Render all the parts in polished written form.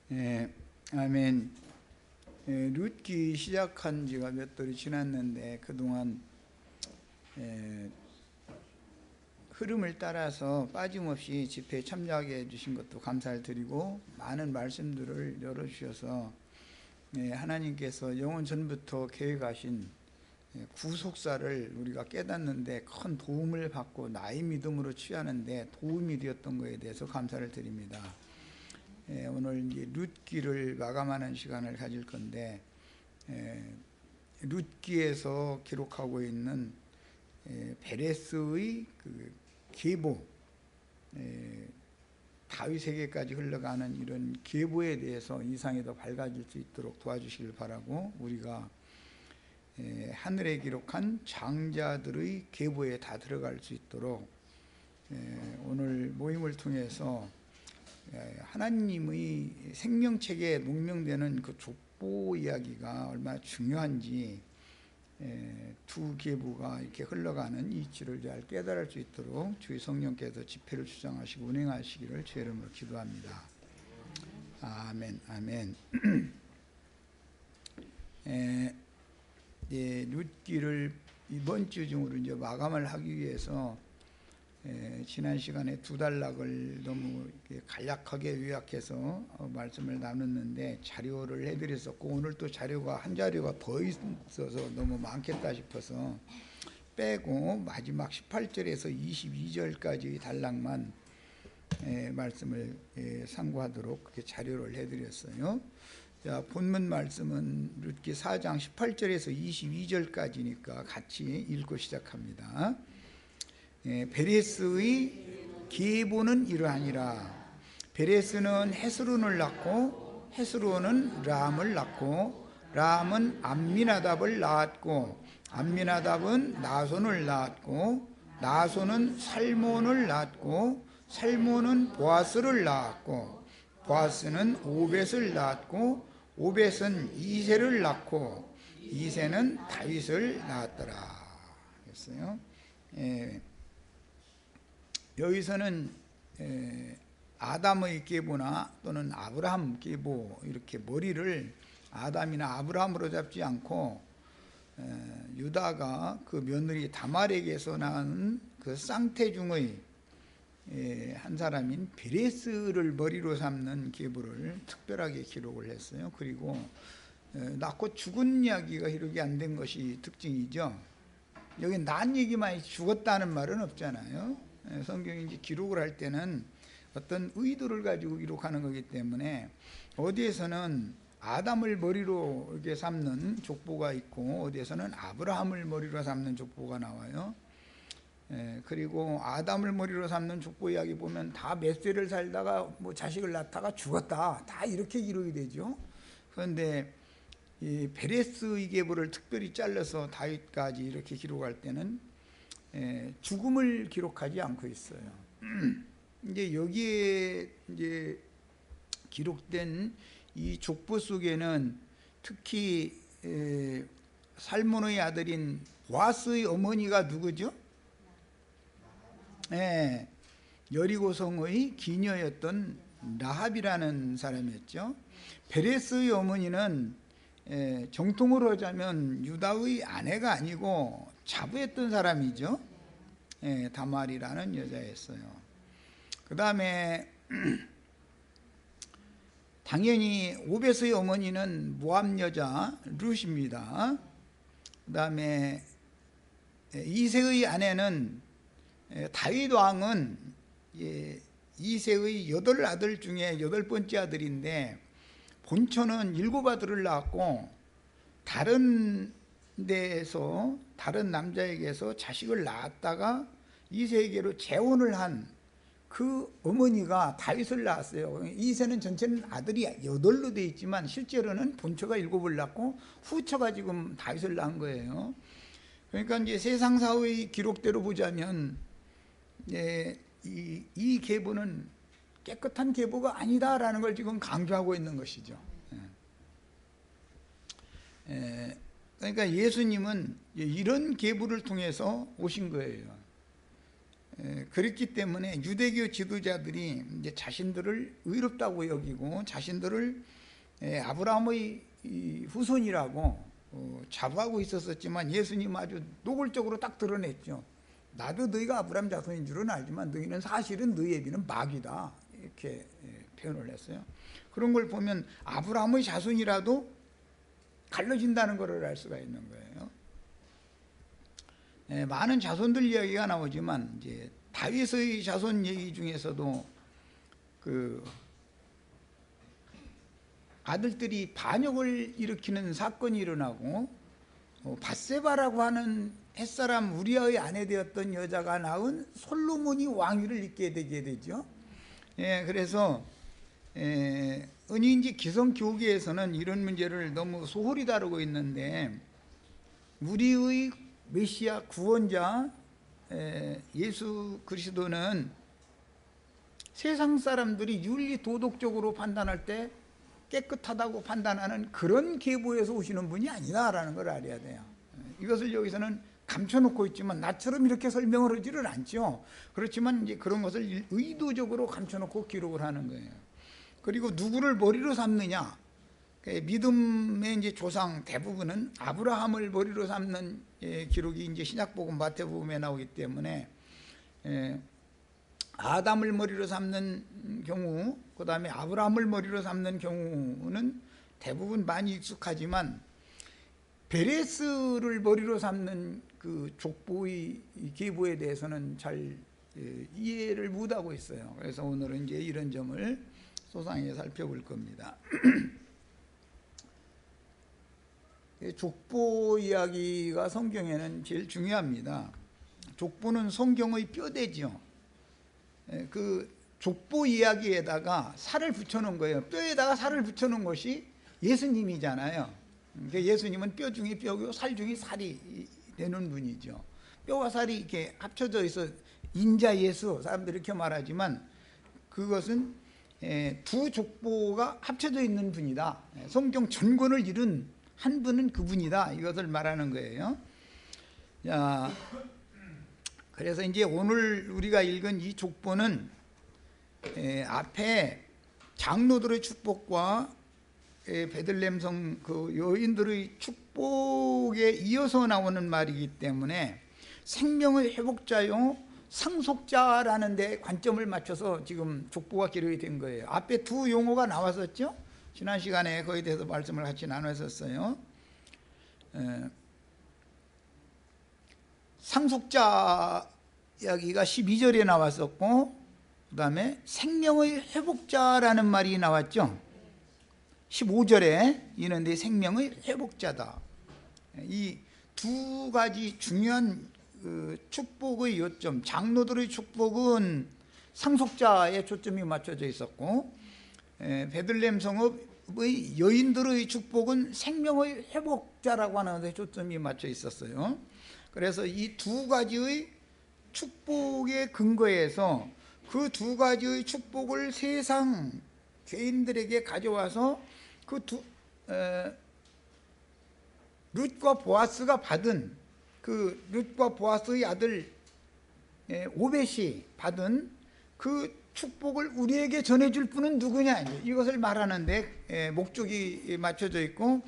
예, 아멘. 룻기 시작한 지가 몇 달이 지났는데 그동안 흐름을 따라서 빠짐없이 집회에 참여하게 해주신 것도 감사를 드리고, 많은 말씀들을 열어주셔서 하나님께서 영원 전부터 계획하신 구속사를 우리가 깨닫는데 큰 도움을 받고 나의 믿음으로 취하는데 도움이 되었던 것에 대해서 감사를 드립니다. 오늘 이제 룻기를 마감하는 시간을 가질 건데, 룻기에서 기록하고 있는 베레스의 그 계보, 다윗에게까지 흘러가는 이런 계보에 대해서 인상이 더 밝아질 수 있도록 도와주시길 바라고, 우리가 하늘에 기록한 장자들의 계보에 다 들어갈 수 있도록 오늘 모임을 통해서 하나님의 생명책에 농명되는 그 족보 이야기가 얼마나 중요한지, 두 계보가 이렇게 흘러가는 이치를 잘 깨달을 수 있도록 주의 성령께서 집회를 주장하시고 운행하시기를 주의 이름으로 기도합니다. 아멘, 아멘. 룻기를 이번 주 중으로 이제 마감을 하기 위해서 지난 시간에 두 단락을 너무 간략하게 요약해서 말씀을 나눴는데 자료를 해드렸었고, 오늘 또 자료가 한 자료가 더 있어서 너무 많겠다 싶어서 빼고 마지막 18절에서 22절까지 단락만 말씀을 상고하도록 그렇게 자료를 해드렸어요. 자, 본문 말씀은 룻기 4장 18절에서 22절까지니까 같이 읽고 시작합니다. 베레스의 계보는 이러하니라. 베레스는 헤스론을 낳고 헤스론은 람을 낳고 람은 암미나답을 낳았고 암미나답은 나손을 낳았고 나손은 살몬을 낳았고 살몬은 보아스를 낳았고 보아스는 오벳을 낳았고 오벳은 이새를 낳고 이새는 다윗을 낳았더라 했어요. 여기서는 아담의 계보나 또는 아브라함 계보, 이렇게 머리를 아담이나 아브라함으로 잡지 않고 유다가 그 며느리 다말에게서 낳은 그 쌍태 중의 한 사람인 베레스를 머리로 삼는 계보를 특별하게 기록을 했어요. 그리고 낳고 죽은 이야기가 기록이 안 된 것이 특징이죠. 여기 난 얘기만, 죽었다는 말은 없잖아요. 성경이 이제 기록을 할 때는 어떤 의도를 가지고 기록하는 거기 때문에, 어디에서는 아담을 머리로 이렇게 삼는 족보가 있고 어디에서는 아브라함을 머리로 삼는 족보가 나와요. 그리고 아담을 머리로 삼는 족보 이야기 보면 다 몇 세를 살다가 뭐 자식을 낳다가 죽었다, 다 이렇게 기록이 되죠. 그런데 이 베레스의 계보를 특별히 잘라서 다윗까지 이렇게 기록할 때는 죽음을 기록하지 않고 있어요. 이제 여기에 이제 기록된 이 족보 속에는 특히 살몬의 아들인 보아스의 어머니가 누구죠? 여리고 성의 기녀였던 라합이라는 사람이었죠. 베레스의 어머니는 정통으로 하자면 유다의 아내가 아니고 자부했던 사람이죠. 다말이라는 여자였어요. 그 다음에 당연히 오벳의 어머니는 모압 여자 룻입니다. 그 다음에 이새의 아내는 다윗 왕은 이새의 8아들 중에 8번째 아들인데, 본처는 7아들을 낳았고 다른 데에서 다른 남자에게서 자식을 낳았다가 이새에게로 재혼을 한 그 어머니가 다윗을 낳았어요. 이새는 전체는 아들이 8로 되어 있지만 실제로는 본처가 7을 낳고 후처가 지금 다윗을 낳은 거예요. 그러니까 이제 세상사의 기록대로 보자면 이 계보는 깨끗한 계보가 아니다라는 걸 지금 강조하고 있는 것이죠. 그러니까 예수님은 이런 계보를 통해서 오신 거예요. 그렇기 때문에 유대교 지도자들이 이제 자신들을 의롭다고 여기고 자신들을 아브라함의 후손이라고 자부하고 있었지만 예수님 아주 노골적으로 딱 드러냈죠. 나도 너희가 아브라함 자손인 줄은 알지만 너희는 사실은 너희 애비는 마귀다, 이렇게 표현을 했어요. 그런 걸 보면 아브라함의 자손이라도 갈라진다는 것을 알 수가 있는 거예요. 많은 자손들 이야기가 나오지만 이제 다윗의 자손 얘기 중에서도 그 아들들이 반역을 일으키는 사건이 일어나고 밧세바라고 하는 햇사람 우리아의 아내 되었던 여자가 낳은 솔로몬이 왕위를 잇게 되게 되죠. 그래서 흔히 이제 기성 교계에서는 이런 문제를 너무 소홀히 다루고 있는데 우리의 메시아 구원자 예수 그리스도는 세상 사람들이 윤리 도덕적으로 판단할 때 깨끗하다고 판단하는 그런 계보에서 오시는 분이 아니다라는 걸 알아야 돼요. 이것을 여기서는 감춰놓고 있지만 나처럼 이렇게 설명을 하지를 않죠. 그렇지만 이제 그런 것을 의도적으로 감춰놓고 기록을 하는 거예요. 그리고 누구를 머리로 삼느냐? 믿음의 이제 조상 대부분은 아브라함을 머리로 삼는 기록이 이제 신약복음 마태복음에 나오기 때문에 아담을 머리로 삼는 경우, 그 다음에 아브라함을 머리로 삼는 경우는 대부분 많이 익숙하지만 베레스를 머리로 삼는 그 족보의 계보에 대해서는 잘 이해를 못하고 있어요. 그래서 오늘은 이제 이런 점을 소상히 살펴볼 겁니다. 족보 이야기가 성경에는 제일 중요합니다. 족보는 성경의 뼈대죠. 그 족보 이야기에다가 살을 붙여놓은 거예요. 뼈에다가 살을 붙여놓은 것이 예수님이잖아요. 예수님은 뼈 중에 뼈고 살 중에 살이 되는 분이죠. 뼈와 살이 이렇게 합쳐져 있어 인자 예수, 사람들이 이렇게 말하지만 그것은 두 족보가 합쳐져 있는 분이다. 성경 전권을 이룬 한 분은 그분이다, 이것을 말하는 거예요. 자, 그래서 이제 오늘 우리가 읽은 이 족보는 앞에 장로들의 축복과 베들레헴 성 그 여인들의 축복에 이어서 나오는 말이기 때문에 생명의 회복자요 상속자라는 데 관점을 맞춰서 지금 족보가 기록이 된 거예요. 앞에 두 용어가 나왔었죠. 지난 시간에 거기에 대해서 말씀을 같이 나눴었어요. 상속자 이야기가 12절에 나왔었고 그 다음에 생명의 회복자라는 말이 나왔죠. 15절에 이는 내 생명의 회복자다. 이 두 가지 중요한 축복의 요점, 장로들의 축복은 상속자에 초점이 맞춰져 있었고 베들레헴 성읍의 여인들의 축복은 생명의 회복자라고 하는 데 초점이 맞춰 있었어요. 그래서 이 두 가지의 축복의 근거에서 그 두 가지의 축복을 세상 죄인들에게 가져와서 그 룻과 보아스가 받은 그 룻과 보아스의 아들 오벳이 받은 그 축복을 우리에게 전해줄 분은 누구냐, 이것을 말하는데 목적이 맞춰져 있고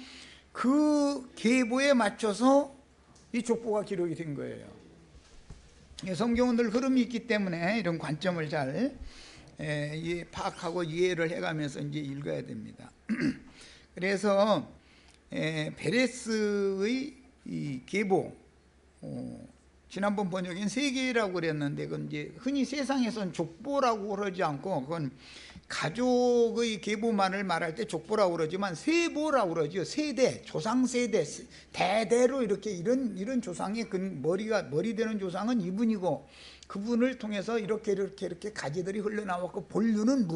그 계보에 맞춰서 이 족보가 기록이 된 거예요. 성경은 늘 흐름이 있기 때문에 이런 관점을 잘 파악하고 이해를 해가면서 이제 읽어야 됩니다. 그래서 베레스의 이 계보, 지난번 번역엔 세계라고 그랬는데 그건 이제 흔히 세상에서는 족보라고 그러지 않고 그건 가족의 계보만을 말할 때 족보라고 그러지만 세보라고 그러죠. 세대, 조상 세대, 대대로 이렇게 이런 조상의 머리 되는 조상은 이분이고 그분을 통해서 이렇게 가지들이 흘러나왔고 본류는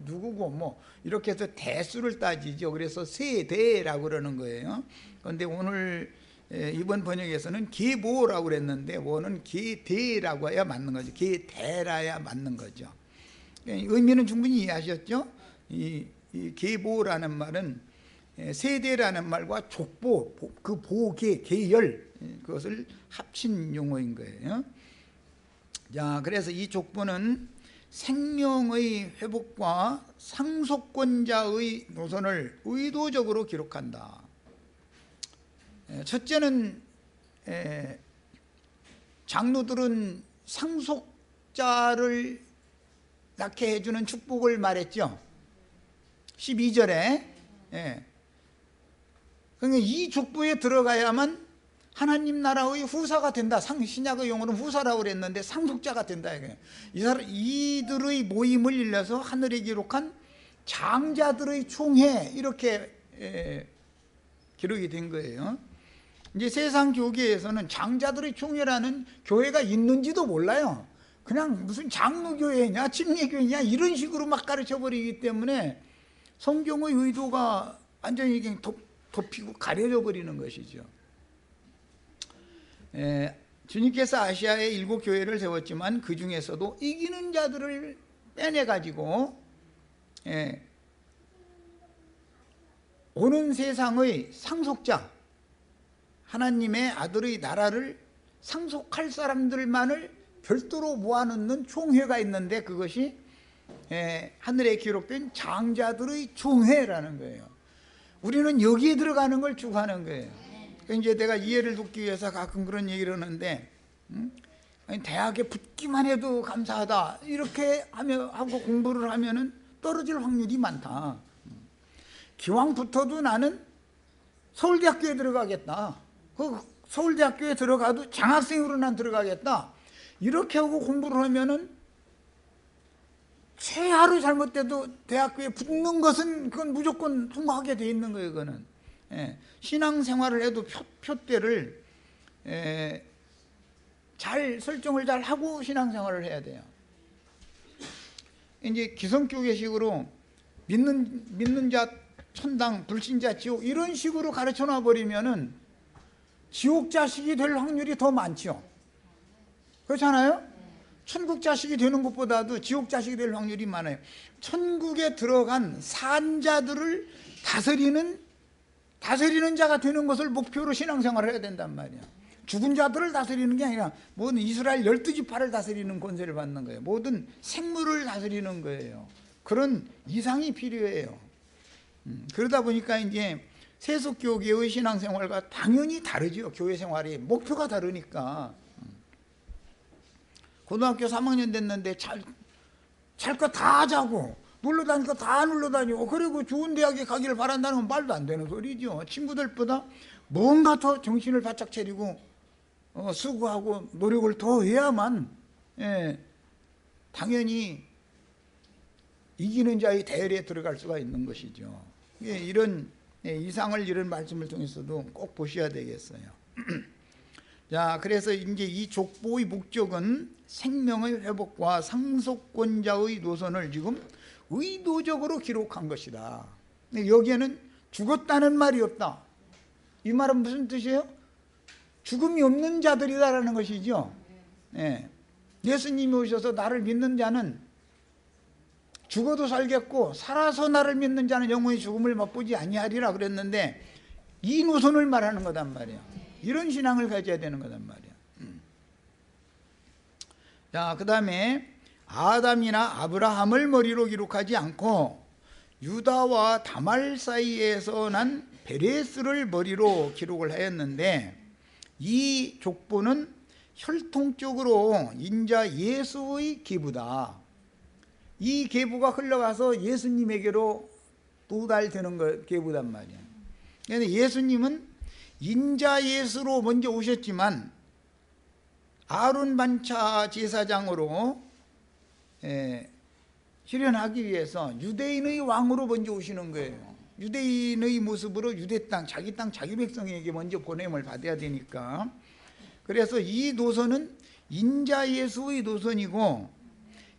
누구고 뭐 이렇게 해서 대수를 따지죠. 그래서 세대라고 그러는 거예요. 그런데 오늘 이번 번역에서는 계보라고 그랬는데 원은 계대라고 해야 맞는 거죠. 계대라야 맞는 거죠. 의미는 충분히 이해하셨죠? 이 계보라는 말은 세대라는 말과 족보, 그 보계, 계열, 그것을 합친 용어인 거예요. 자, 그래서 이 족보는 생명의 회복과 상속권자의 노선을 의도적으로 기록한다. 첫째는 장로들은 상속자를 낳게 해주는 축복을 말했죠. 12절에. 그러니까 이 족보에 들어가야만 하나님 나라의 후사가 된다. 신약의 용어는 후사라고 그랬는데 상속자가 된다. 이들의 모임을 일러서 하늘에 기록한 장자들의 총회, 이렇게 기록이 된 거예요. 이제 세상 교계에서는 장자들의 총회라는 교회가 있는지도 몰라요. 그냥 무슨 장로교회냐 침례교회냐 이런 식으로 막 가르쳐버리기 때문에 성경의 의도가 완전히 덮이고 가려져 버리는 것이죠. 주님께서 아시아에 7 교회를 세웠지만 그 중에서도 이기는 자들을 빼내가지고 오는 세상의 상속자, 하나님의 아들의 나라를 상속할 사람들만을 별도로 모아놓는 총회가 있는데 그것이 하늘에 기록된 장자들의 총회라는 거예요. 우리는 여기에 들어가는 걸 추구하는 거예요. 이제 내가 이해를 돕기 위해서 가끔 그런 얘기를 하는데, 대학에 붙기만 해도 감사하다 이렇게 하고 공부를 하면은 떨어질 확률이 많다. 기왕 붙어도 나는 서울대학교에 들어가겠다. 그 서울대학교에 들어가도 장학생으로 난 들어가겠다. 이렇게 하고 공부를 하면은 최하로 잘못돼도 대학교에 붙는 것은 그건 무조건 통과하게 돼 있는 거예요. 그거는 신앙생활을 해도 표대를 잘 설정을 잘 하고 신앙생활을 해야 돼요. 이제 기성교계식으로 믿는 자 천당, 불신자 지옥 이런 식으로 가르쳐 놔 버리면은 지옥 자식이 될 확률이 더 많죠. 그렇잖아요? 천국 자식이 되는 것보다도 지옥 자식이 될 확률이 많아요. 천국에 들어간 산자들을 다스리는 자가 되는 것을 목표로 신앙생활을 해야 된단 말이야. 죽은 자들을 다스리는 게 아니라 모든 이스라엘 12지파를 다스리는 권세를 받는 거예요. 모든 생물을 다스리는 거예요. 그런 이상이 필요해요. 그러다 보니까 이제 세속교계의 신앙생활과 당연히 다르죠. 교회 생활이 목표가 다르니까. 고등학교 3학년 됐는데 잘 거 다 자고 놀러 다닐 거 다 놀러 다니고 그리고 좋은 대학에 가기를 바란다는 건 말도 안 되는 소리죠. 친구들보다 뭔가 더 정신을 바짝 차리고 수고하고 노력을 더 해야만 당연히 이기는 자의 대열에 들어갈 수가 있는 것이죠. 이런 이상을 이런 말씀을 통해서도 꼭 보셔야 되겠어요. 자, 그래서 이제 이 족보의 목적은 생명의 회복과 상속권자의 노선을 지금 의도적으로 기록한 것이다. 여기에는 죽었다는 말이 없다. 이 말은 무슨 뜻이에요? 죽음이 없는 자들이다라는 것이죠. 예수님이 오셔서 나를 믿는 자는 죽어도 살겠고 살아서 나를 믿는 자는 영원히 죽음을 맛보지 아니하리라 그랬는데 이 노선을 말하는 거단 말이에요. 이런 신앙을 가져야 되는 거단 말이에요. 자, 그 다음에 아담이나 아브라함을 머리로 기록하지 않고 유다와 다말 사이에서 난 베레스를 머리로 기록을 하였는데 이 족보는 혈통적으로 인자 예수의 계보다. 이 계보가 흘러가서 예수님에게로 도달되는 계보단 말이에요. 그런데 예수님은 인자 예수로 먼저 오셨지만 아론 반차 제사장으로 실현하기 위해서 유대인의 왕으로 먼저 오시는 거예요. 유대인의 모습으로 유대 땅, 자기 땅, 자기 백성에게 먼저 보냄을 받아야 되니까. 그래서 이 노선은 인자 예수의 노선이고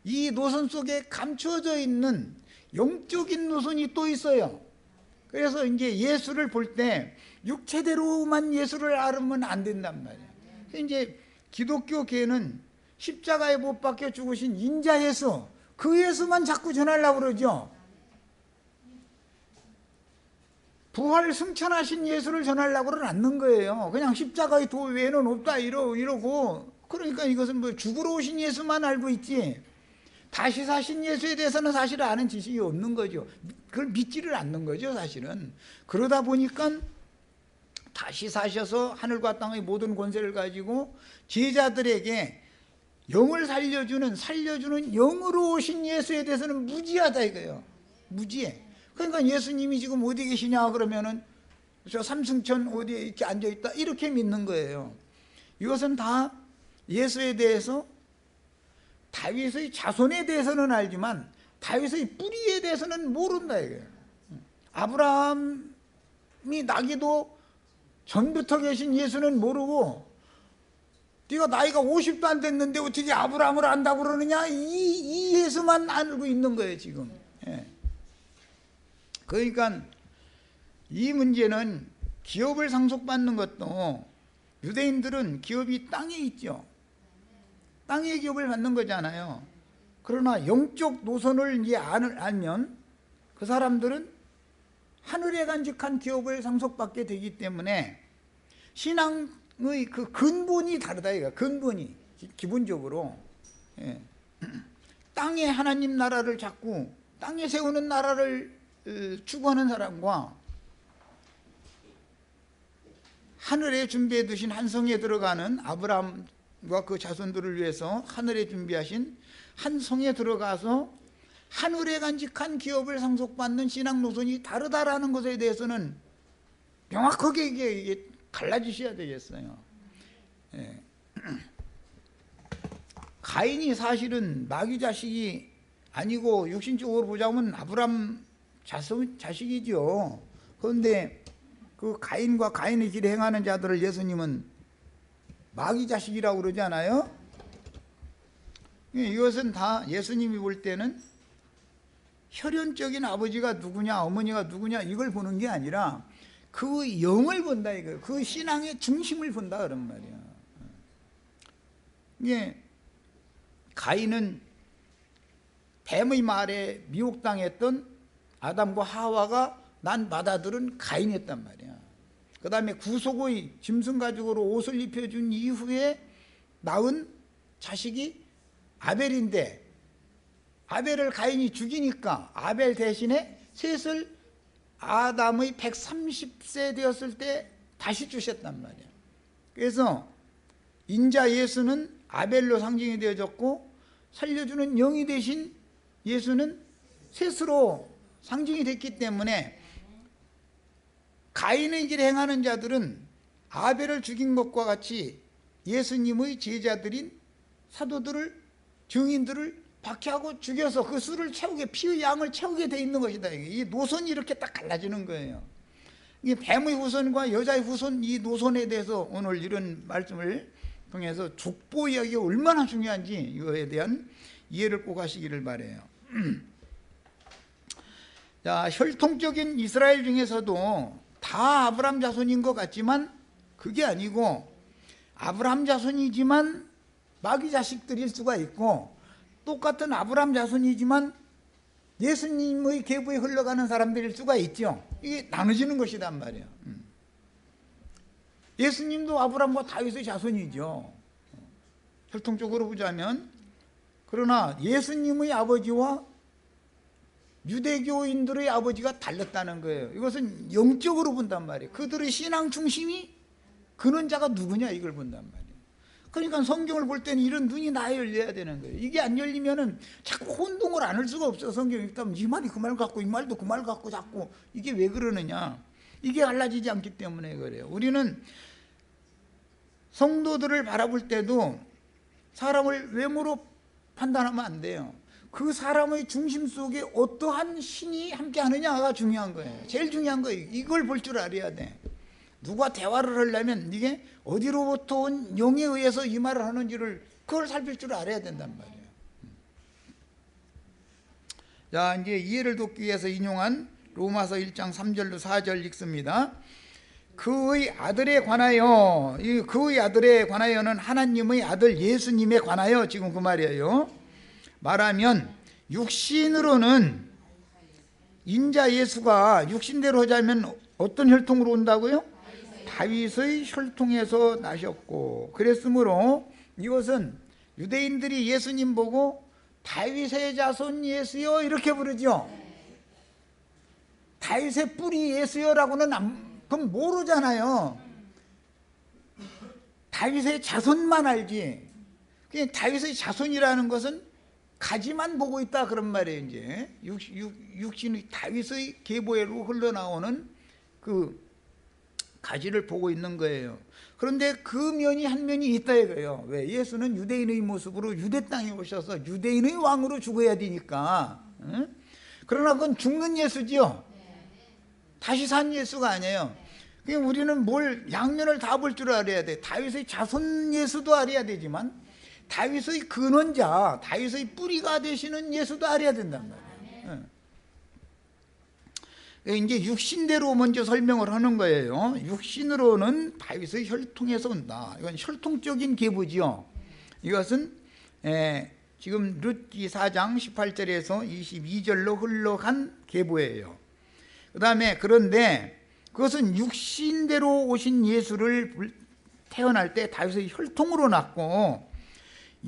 이 노선 속에 감춰져 있는 영적인 노선이 또 있어요. 그래서 이제 예수를 볼 때 육체대로만 예수를 알으면 안 된단 말이에요. 이제 기독교계는 십자가에 못 박혀 죽으신 인자 예수, 그 예수만 자꾸 전하려고 그러죠. 부활 승천하신 예수를 전하려고는 않는 거예요. 그냥 십자가의 도 외에는 없다 이러고 그러니까 이것은 뭐 죽으러 오신 예수만 알고 있지 다시 사신 예수에 대해서는 사실 아는 지식이 없는 거죠. 그걸 믿지를 않는 거죠, 사실은. 그러다 보니까 다시 사셔서 하늘과 땅의 모든 권세를 가지고 제자들에게 영을 살려주는 영으로 오신 예수에 대해서는 무지하다 이거예요. 무지해. 그러니까 예수님이 지금 어디 계시냐 그러면은 저 삼승천 어디에 이렇게 앉아있다 이렇게 믿는 거예요. 이것은 다 예수에 대해서 다윗의 자손에 대해서는 알지만 다윗의 뿌리에 대해서는 모른다 이거예요. 아브라함이 나기도 전부터 계신 예수는 모르고 네가 나이가 50도 안 됐는데 어떻게 아브라함을 안다고 그러느냐 이 예수만 알고 있는 거예요 지금. 예. 그러니까 이 문제는 기업을 상속받는 것도 유대인들은 기업이 땅에 있죠. 땅의 기업을 받는 거잖아요. 그러나 영적 노선을 이제 알면 그 사람들은 하늘에 간직한 기업을 상속받게 되기 때문에 신앙의 그 근본이 다르다 이거. 근본이 기본적으로 예. 땅에 하나님 나라를 잡고 땅에 세우는 나라를 추구하는 사람과 하늘에 준비해 두신 한 성에 들어가는 아브라함과 그 자손들을 위해서 하늘에 준비하신 한 성에 들어가서 하늘에 간직한 기업을 상속받는 신앙 노선이 다르다라는 것에 대해서는 명확하게 이게 갈라지셔야 되겠어요. 예. 가인이 사실은 마귀 자식이 아니고 육신적으로 보자면 아브람 자식이죠. 그런데 그 가인과 가인의 길에 행하는 자들을 예수님은 마귀 자식이라고 그러지 않아요? 이것은 다 예수님이 볼 때는 혈연적인 아버지가 누구냐 어머니가 누구냐 이걸 보는 게 아니라 그 영을 본다 이거. 그 신앙의 중심을 본다 그런 말이야. 이게 가인은 뱀의 말에 미혹당했던 아담과 하와가 난 맏아들은 가인이었단 말이야. 그 다음에 구속의 짐승 가죽으로 옷을 입혀준 이후에 낳은 자식이 아벨인데 아벨을 가인이 죽이니까 아벨 대신에 셋을 아담의 130세 되었을 때 다시 주셨단 말이야. 그래서 인자 예수는 아벨로 상징이 되어졌고 살려주는 영이 되신 예수는 셋으로 상징이 됐기 때문에 가인의 길에 행하는 자들은 아벨을 죽인 것과 같이 예수님의 제자들인 사도들을 증인들을 박해하고 죽여서 그 수를 채우게 피의 양을 채우게 돼 있는 것이다. 이 노선이 이렇게 딱 갈라지는 거예요. 이 뱀의 후손과 여자의 후손 이 노선에 대해서 오늘 이런 말씀을 통해서 족보 이야기가 얼마나 중요한지 이거에 대한 이해를 꼭 하시기를 바라요. 자, 혈통적인 이스라엘 중에서도 다 아브라함 자손인 것 같지만 그게 아니고 아브라함 자손이지만 마귀 자식들일 수가 있고 똑같은 아브라함 자손이지만 예수님의 계보에 흘러가는 사람들일 수가 있죠. 이게 나눠지는 것이란 말이에요. 예수님도 아브라함과 다윗의 자손이죠. 혈통적으로 보자면. 그러나 예수님의 아버지와 유대교인들의 아버지가 달랐다는 거예요. 이것은 영적으로 본단 말이에요. 그들의 신앙 중심이 그런 자가 누구냐 이걸 본단 말이에요. 그러니까 성경을 볼 때는 이런 눈이 나에 열려야 되는 거예요. 이게 안 열리면은 자꾸 혼동을 안 할 수가 없어요. 성경 읽다면 이 말이 그 말 같고 이 말도 그 말 같고 자꾸 이게 왜 그러느냐. 이게 갈라지지 않기 때문에 그래요. 우리는 성도들을 바라볼 때도 사람을 외모로 판단하면 안 돼요. 그 사람의 중심 속에 어떠한 신이 함께 하느냐가 중요한 거예요. 제일 중요한 거예요. 이걸 볼 줄 알아야 돼. 누가 대화를 하려면 이게 어디로부터 온 영에 의해서 이 말을 하는지를 그걸 살필 줄 알아야 된단 말이에요. 자, 이제 이해를 돕기 위해서 인용한 로마서 1장 3절로 4절 읽습니다. 그의 아들에 관하여, 이 그의 아들에 관하여는 하나님의 아들 예수님에 관하여 지금 그 말이에요. 말하면 육신으로는 인자 예수가 육신대로 하자면 어떤 혈통으로 온다고요? 다윗의 혈통에서 나셨고 그랬으므로 이것은 유대인들이 예수님 보고 다윗의 자손 예수여 이렇게 부르죠. 다윗의 뿌리 예수여라고는 그럼 모르잖아요. 다윗의 자손만 알지. 그냥 다윗의 자손이라는 것은 가지만 보고 있다 그런 말이에요. 이제 육신의 다윗의 계보로 흘러나오는 그 가지를 보고 있는 거예요. 그런데 그 면이 한 면이 있다 이거예요. 왜? 예수는 유대인의 모습으로 유대 땅에 오셔서 유대인의 왕으로 죽어야 되니까. 응? 그러나 그건 죽는 예수지요. 다시 산 예수가 아니에요. 그러니까 우리는 양면을 다 볼 줄 알아야 돼. 다윗의 자손 예수도 알아야 되지만 다윗의 근원자, 다윗의 뿌리가 되시는 예수도 알아야 된단 말이에요. 이제 육신대로 먼저 설명을 하는 거예요. 육신으로는 다윗의 혈통에서 온다. 이건 혈통적인 계보지요. 이것은 지금 룻기 4장 18절에서 22절로 흘러간 계보예요. 그 다음에 그런데 그것은 육신대로 오신 예수를 태어날 때 다윗의 혈통으로 낳고,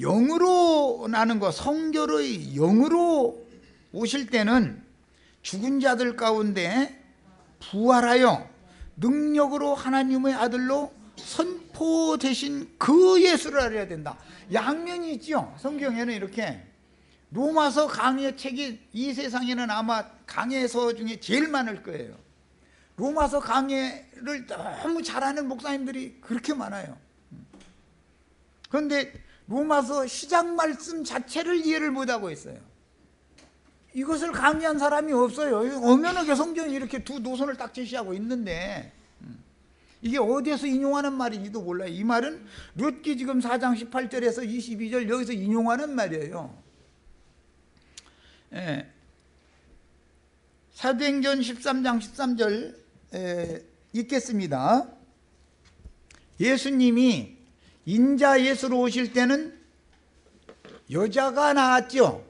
영으로 나는 거, 성결의 영으로 오실 때는 죽은 자들 가운데 부활하여 능력으로 하나님의 아들로 선포되신 그 예수를 알아야 된다. 양면이 있죠. 성경에는 이렇게 로마서 강해 책이 이 세상에는 아마 강해서 중에 제일 많을 거예요. 로마서 강해를 너무 잘하는 목사님들이 그렇게 많아요. 그런데 로마서 시작 말씀 자체를 이해를 못하고 있어요. 이것을 강의한 사람이 없어요. 엄연하게 성경이 이렇게 두 노선을 딱 제시하고 있는데 이게 어디에서 인용하는 말인지도 몰라요. 이 말은 룻기 지금 4장 18절에서 22절 여기서 인용하는 말이에요. 사도행전 13장 13절 읽겠습니다. 예수님이 인자 예수로 오실 때는 여자가 나왔죠.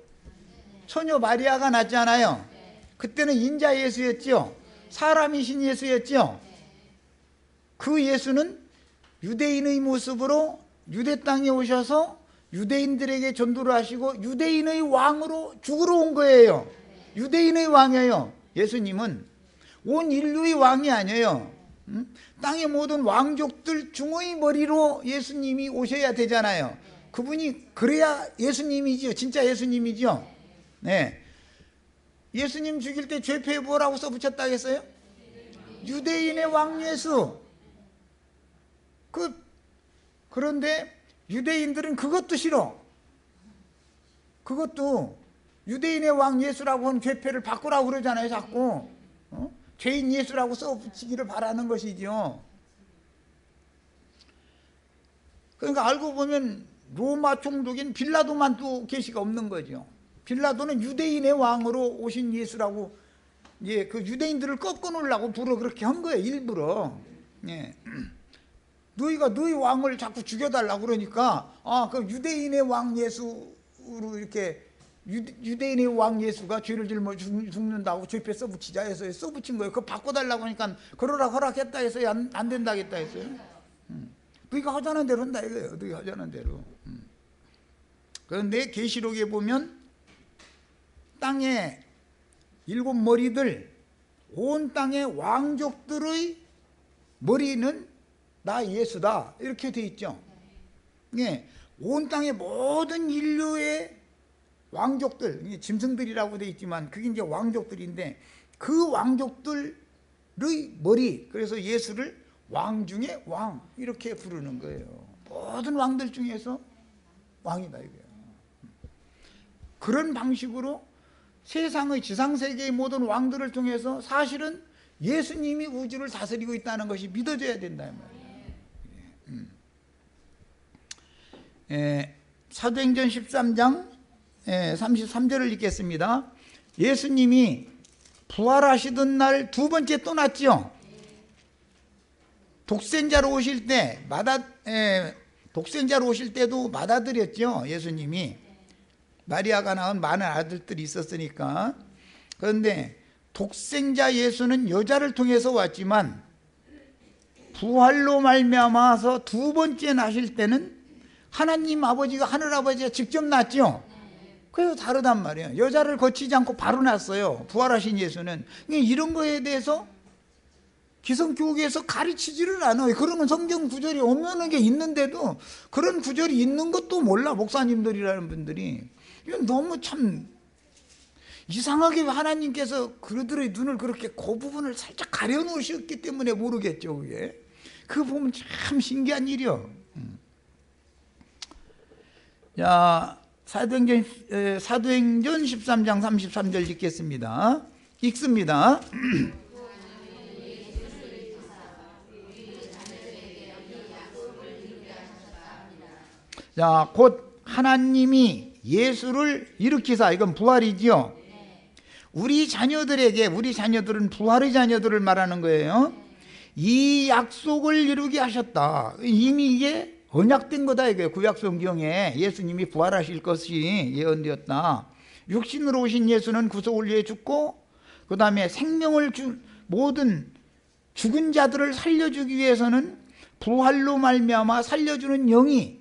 처녀 마리아가 낳았잖아요. 그때는 인자 예수였죠. 사람이신 예수였죠. 그 예수는 유대인의 모습으로 유대 땅에 오셔서 유대인들에게 전도를 하시고 유대인의 왕으로 죽으러 온 거예요. 유대인의 왕이에요. 예수님은 온 인류의 왕이 아니에요. 땅의 모든 왕족들 중의 머리로 예수님이 오셔야 되잖아요. 그분이 그래야 예수님이죠. 진짜 예수님이죠. 네. 예수님 죽일 때 죄표에 뭐라고 써붙였다 했어요? 유대인의 왕 예수. 그런데 유대인들은 그것도 싫어. 그것도 유대인의 왕 예수라고 하는 죄표를 바꾸라고 그러잖아요. 자꾸 죄인 예수라고 써붙이기를 바라는 것이죠. 그러니까 알고 보면 로마 총독인 빌라도만 또 계시가 없는 거죠. 빌라도는 유대인의 왕으로 오신 예수라고, 예, 그 유대인들을 꺾어놓으려고 그렇게 한 거예요. 일부러. 예. 너희가 너희 왕을 자꾸 죽여달라고 그러니까 그 유대인의 왕 예수로 이렇게 유대인의 왕 예수가 죄를 짊어 죽는다고 죄표 써붙이자 해서 써붙인 거예요. 그거 바꿔달라고 하니까 그러라 허락했다 해서 안 된다 했다 했어요. 너희가 하자는 대로 한다 이거예요. 너희가 하자는 대로. 그런데 계시록에 보면 땅에 7 머리들, 온 땅의 왕족들의 머리는 나 예수다 이렇게 돼 있죠. 예, 온 땅의 모든 인류의 왕족들, 짐승들이라고 돼 있지만 그게 이제 왕족들인데 그 왕족들의 머리, 그래서 예수를 왕 중에 왕 이렇게 부르는 거예요. 모든 왕들 중에서 왕이다 이거예요. 그런 방식으로 세상의 지상세계의 모든 왕들을 통해서 사실은 예수님이 우주를 다스리고 있다는 것이 믿어져야 된다 말이에요. 사도행전 13장 33절을 읽겠습니다. 예수님이 부활하시던 날 2번째 또 났죠. 독생자로 오실 때도 맏아들이었죠. 예수님이 마리아가 낳은 많은 아들들이 있었으니까. 그런데 독생자 예수는 여자를 통해서 왔지만 부활로 말미암아서 2번째 나실 때는 하나님 아버지가 하늘아버지가 직접 낳았죠. 그래서 다르단 말이에요. 여자를 거치지 않고 바로 낳았어요. 부활하신 예수는. 이런 거에 대해서 기성교육에서 가르치지를 않아요. 그런 성경 구절이 없는 게 있는데도 그런 구절이 있는 것도 몰라, 목사님들이라는 분들이. 이건 너무 참 이상하게 하나님께서 그들의 눈을 그렇게 그 부분을 살짝 가려놓으셨기 때문에 모르겠죠. 그게. 그거 보면 참 신기한 일이요. 자, 사도행전 13장 33절 읽겠습니다. 읽습니다. 자, 곧 하나님이 예수를 일으키사, 이건 부활이지요. 우리 자녀들에게, 우리 자녀들은 부활의 자녀들을 말하는 거예요. 이 약속을 이루게 하셨다. 이미 이게 언약된 거다 이거예요. 구약 성경에 예수님이 부활하실 것이 예언되었다. 육신으로 오신 예수는 구속을 위해 죽고 그 다음에 생명을 모든 죽은 자들을 살려주기 위해서는 부활로 말미암아 살려주는 영이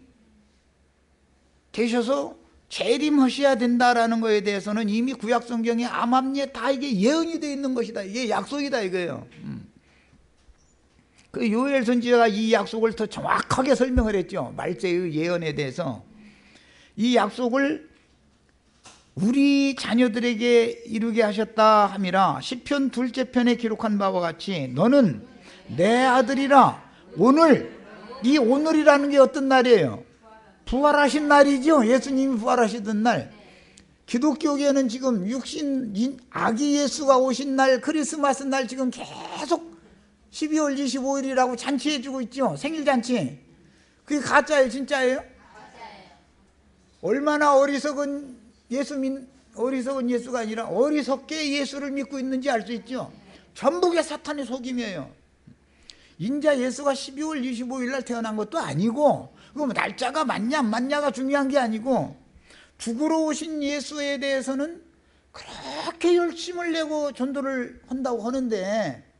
되셔서 재림하셔야 된다라는 것에 대해서는 이미 구약 성경에 암암리에 다 이게 예언이 되어 있는 것이다. 이게 약속이다 이거예요. 그 요엘 선지자가 이 약속을 더 정확하게 설명을 했죠. 말세의 예언에 대해서. 이 약속을 우리 자녀들에게 이루게 하셨다 함이라. 시편 2째 편에 기록한 바와 같이 너는 내 아들이라. 오늘, 이 오늘이라는 게 어떤 날이에요? 부활하신 날이죠. 예수님이 부활하시던 날. 기독교계는 지금 아기 예수가 오신 날, 크리스마스 날 지금 계속 12월 25일이라고 잔치해주고 있죠. 생일잔치. 그게 가짜예요? 진짜예요? 가짜예요. 얼마나 어리석은 예수가 아니라 어리석게 예수를 믿고 있는지 알 수 있죠. 전부 게 사탄의 속임이에요. 인자 예수가 12월 25일 날 태어난 것도 아니고, 그럼 날짜가 맞냐 안 맞냐가 중요한 게 아니고, 죽으러 오신 예수에 대해서는 그렇게 열심을 내고 전도를 한다고 하는데,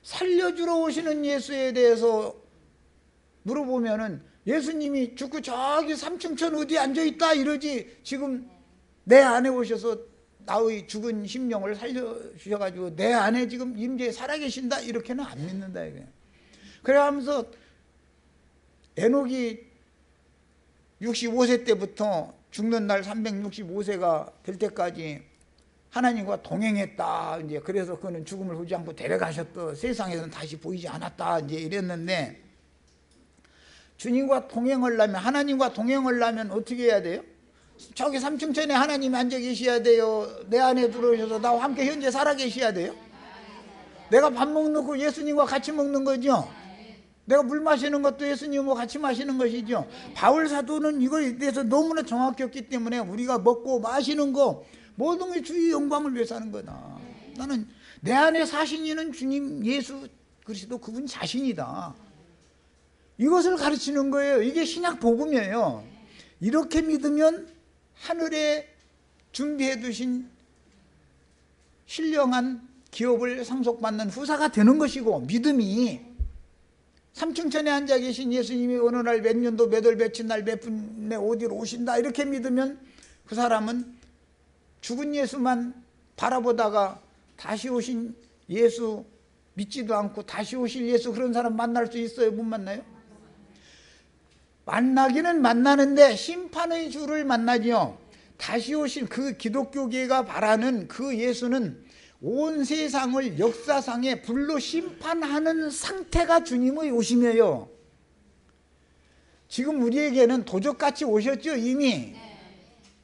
살려주러 오시는 예수에 대해서 물어보면은 예수님이 죽고 저기 삼층천 어디 앉아있다 이러지, 지금 내 안에 오셔서 나의 죽은 심령을 살려주셔가지고 내 안에 지금 임재 살아계신다 이렇게는 안 믿는다 이거예요. 그래 하면서 에녹이 65세 때부터 죽는 날 365세가 될 때까지 하나님과 동행했다. 이제 그래서 그는 죽음을 후지 않고 데려가셨다. 세상에서는 다시 보이지 않았다. 이제 이랬는데, 주님과 동행하려면, 하나님과 동행하려면 어떻게 해야 돼요? 저기 삼층천에 하나님이 앉아 계셔야 돼요. 내 안에 들어오셔서 나와 함께 현재 살아 계셔야 돼요. 내가 밥 먹는 거 예수님과 같이 먹는 거죠. 내가 물 마시는 것도 예수님과 같이 마시는 것이죠. 바울 사도는 이거에 대해서 너무나 정확했기 때문에 우리가 먹고 마시는 거 모든 게 주의 영광을 위해서 하는 거다. 나는 내 안에 사신 이는 주님 예수 그리스도 그분 자신이다. 이것을 가르치는 거예요. 이게 신약 복음이에요. 이렇게 믿으면 하늘에 준비해 두신 신령한 기업을 상속받는 후사가 되는 것이고, 믿음이 삼층천에 앉아 계신 예수님이 어느 날 몇 년도 몇 월 며칠 날 몇 분에 어디로 오신다 이렇게 믿으면 그 사람은 죽은 예수만 바라보다가 다시 오신 예수 믿지도 않고 다시 오실 예수 그런 사람 만날 수 있어요? 못 만나요? 만나기는 만나는데 심판의 주를 만나지요. 다시 오실 그 기독교계가 바라는 그 예수는 온 세상을 역사상에 불로 심판하는 상태가 주님의 오심이에요. 지금 우리에게는 도적같이 오셨죠. 이미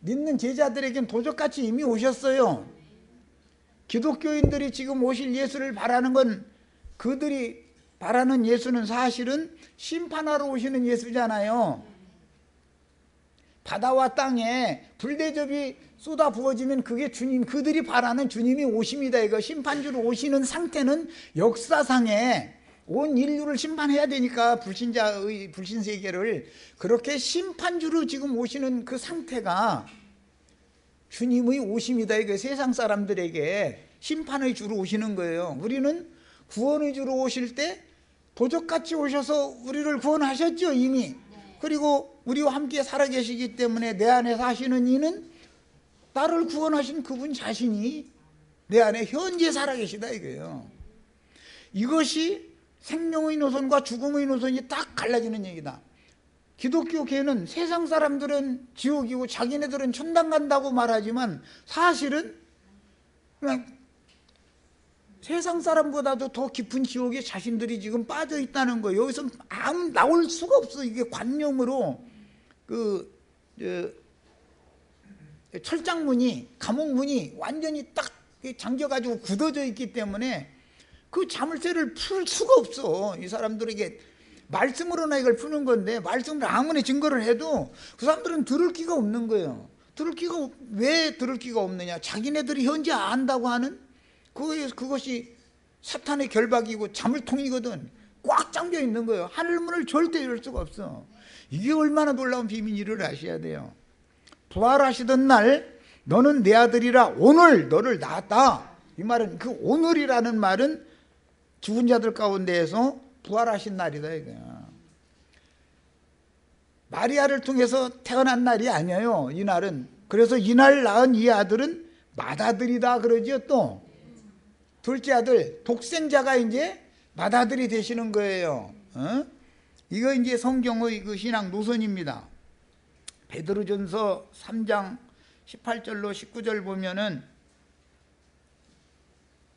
믿는 제자들에게는 도적같이 이미 오셨어요. 기독교인들이 지금 오실 예수를 바라는 건, 그들이 바라는 예수는 사실은 심판하러 오시는 예수잖아요. 바다와 땅에 불대접이 쏟아 부어지면 그게 주님, 그들이 바라는 주님이 오심이다. 이거 심판주로 오시는 상태는 역사상에 온 인류를 심판해야 되니까, 불신 세계를 그렇게 심판주로 지금 오시는 그 상태가 주님의 오심이다. 이거 세상 사람들에게 심판의 주로 오시는 거예요. 우리는 구원의 주로 오실 때 도적같이 오셔서 우리를 구원하셨죠. 이미 그리고 우리와 함께 살아계시기 때문에 내 안에 사시는 이는 나를 구원하신 그분 자신이 내 안에 현재 살아계시다 이거예요. 이것이 생명의 노선과 죽음의 노선이 딱 갈라지는 얘기다. 기독교계는 세상 사람들은 지옥이고 자기네들은 천당 간다고 말하지만 사실은 그냥 세상 사람보다도 더 깊은 지옥에 자신들이 지금 빠져 있다는 거예요. 여기서 아무 나올 수가 없어. 이게 관념으로 철장문이, 감옥문이 완전히 딱 잠겨가지고 굳어져 있기 때문에 그 자물쇠를 풀 수가 없어. 이 사람들에게 말씀으로나 이걸 푸는 건데, 말씀으로 아무리 증거를 해도 그 사람들은 들을 기가 없는 거예요. 왜 들을 기가 없느냐? 자기네들이 현재 안다고 하는 그것이 사탄의 결박이고 자물통이거든. 꽉 잠겨 있는 거예요. 하늘문을 절대 열 수가 없어. 이게 얼마나 놀라운 비밀인지를 아셔야 돼요. 부활하시던 날 너는 내 아들이라 오늘 너를 낳았다. 이 말은, 그 오늘이라는 말은 죽은 자들 가운데에서 부활하신 날이다 이거야. 마리아를 통해서 태어난 날이 아니에요, 이 날은. 그래서 이날 낳은 이 아들은 맏아들이다 그러죠. 또 둘째 아들, 독생자가 이제 맏아들이 되시는 거예요. 이거 이제 성경의 그 신앙 노선입니다. 베드로전서 3장 18절로 19절 보면은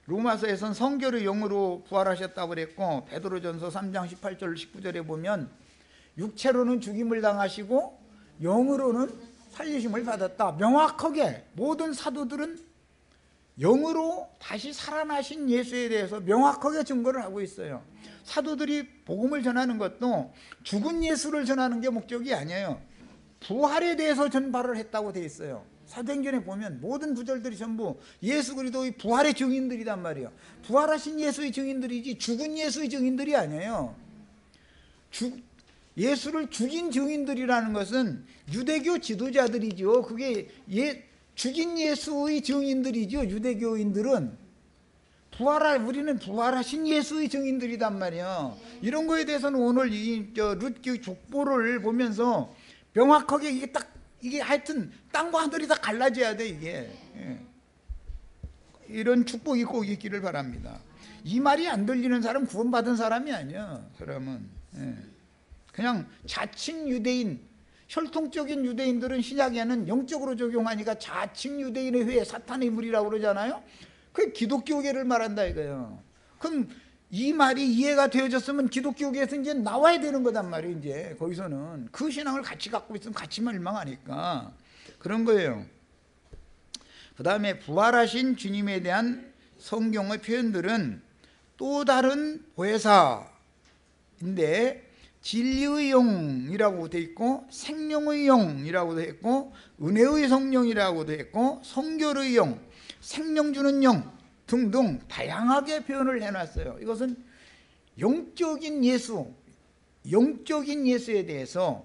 로마서에선 성결의 영으로 부활하셨다고 그랬고, 베드로전서 3장 18절 19절에 보면 육체로는 죽임을 당하시고 영으로는 살리심을 받았다. 명확하게 모든 사도들은 영으로 다시 살아나신 예수에 대해서 명확하게 증거를 하고 있어요. 사도들이 복음을 전하는 것도 죽은 예수를 전하는 게 목적이 아니에요. 부활에 대해서 전파를 했다고 돼 있어요. 사도행전에 보면 모든 구절들이 전부 예수 그리스도의 부활의 증인들이란 말이에요. 부활하신 예수의 증인들이지 죽은 예수의 증인들이 아니에요. 예수를 죽인 증인들이라는 것은 유대교 지도자들이죠. 그게 죽인 예수의 증인들이죠. 유대교인들은 우리는 부활하신 예수의 증인들이란 말이에요. 이런 거에 대해서는 오늘 룻기 족보를 보면서 명확하게 이게 하여튼 땅과 하늘이 다 갈라져야 돼 이게. 이런 축복이 꼭 있기를 바랍니다. 이 말이 안 들리는 사람 구원받은 사람이 아니야. 사람은 그냥 자칭 유대인, 혈통적인 유대인들은 신약에는 영적으로 적용하니까 자칭 유대인의 회, 사탄의 물이라고 그러잖아요. 그게 기독교계를 말한다 이거예요. 그럼 이 말이 이해가 되어졌으면 기독교계에서 이제 나와야 되는 거단 말이에요. 이제 거기서는 그 신앙을 같이 갖고 있으면 같이 멸망하니까 그런 거예요. 그 다음에 부활하신 주님에 대한 성경의 표현들은 또 다른 보혜사인데 진리의 영이라고 되어 있고 생명의 영이라고 되어 있고 은혜의 성령이라고 되어 있고 성결의 영, 생명 주는 영 등등 다양하게 표현을 해놨어요. 이것은 영적인 예수에 대해서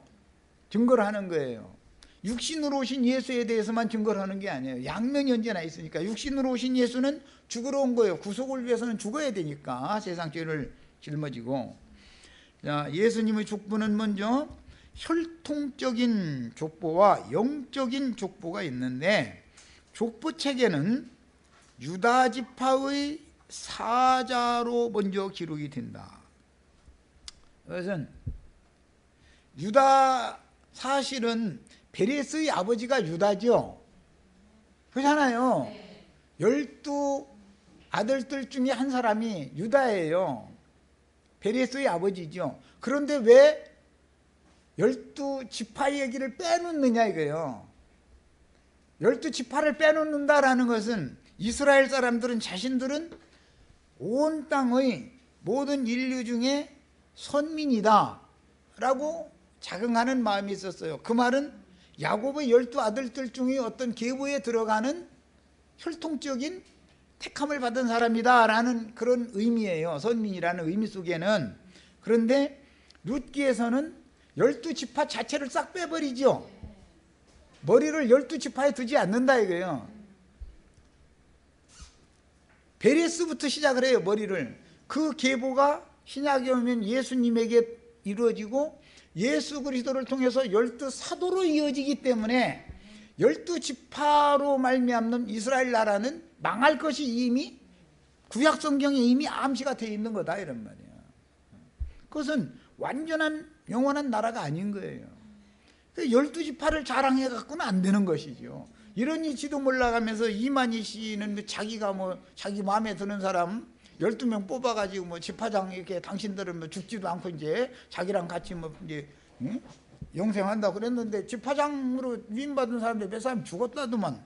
증거를 하는 거예요. 육신으로 오신 예수에 대해서만 증거를 하는 게 아니에요. 양면이 언제나 있으니까. 육신으로 오신 예수는 죽으러 온 거예요. 구속을 위해서는 죽어야 되니까 세상 죄를 짊어지고. 자, 예수님의 족보는 먼저 혈통적인 족보와 영적인 족보가 있는데, 족보 체계는 유다 지파의 사자로 먼저 기록이 된다. 그것은 사실은 베레스의 아버지가 유다죠. 그렇잖아요. 12 아들들 중에 한 사람이 유다예요. 베레스의 아버지죠. 그런데 왜 12지파 얘기를 빼놓느냐 이거예요. 12지파를 빼놓는다라는 것은 이스라엘 사람들은 자신들은 온 땅의 모든 인류 중에 선민이다 라고 자긍하는 마음이 있었어요. 그 말은 야곱의 12아들들 중에 어떤 계보에 들어가는 혈통적인 택함을 받은 사람이다 라는 그런 의미예요. 선민이라는 의미 속에는. 그런데 룻기에서는 12지파 자체를 싹 빼버리죠. 머리를 12지파에 두지 않는다 이거예요. 베레스부터 시작을 해요. 머리를. 그 계보가 신약에 오면 예수님에게 이루어지고 예수 그리스도를 통해서 12사도로 이어지기 때문에 12지파로 말미암는 이스라엘 나라는 망할 것이 이미 구약 성경에 이미 암시가 되어 있는 거다 이런 말이야. 그것은 완전한 영원한 나라가 아닌 거예요. 12지파를 자랑해 갖고는 안 되는 것이죠. 이러니지도 몰라가면서 이만희 씨는 자기가 자기 마음에 드는 사람 12명 뽑아가지고 지파장 이렇게 당신들은 죽지도 않고 이제 자기랑 같이 이제 영생한다 그랬는데 지파장으로 위임받은 사람들 몇 사람 죽었다더만.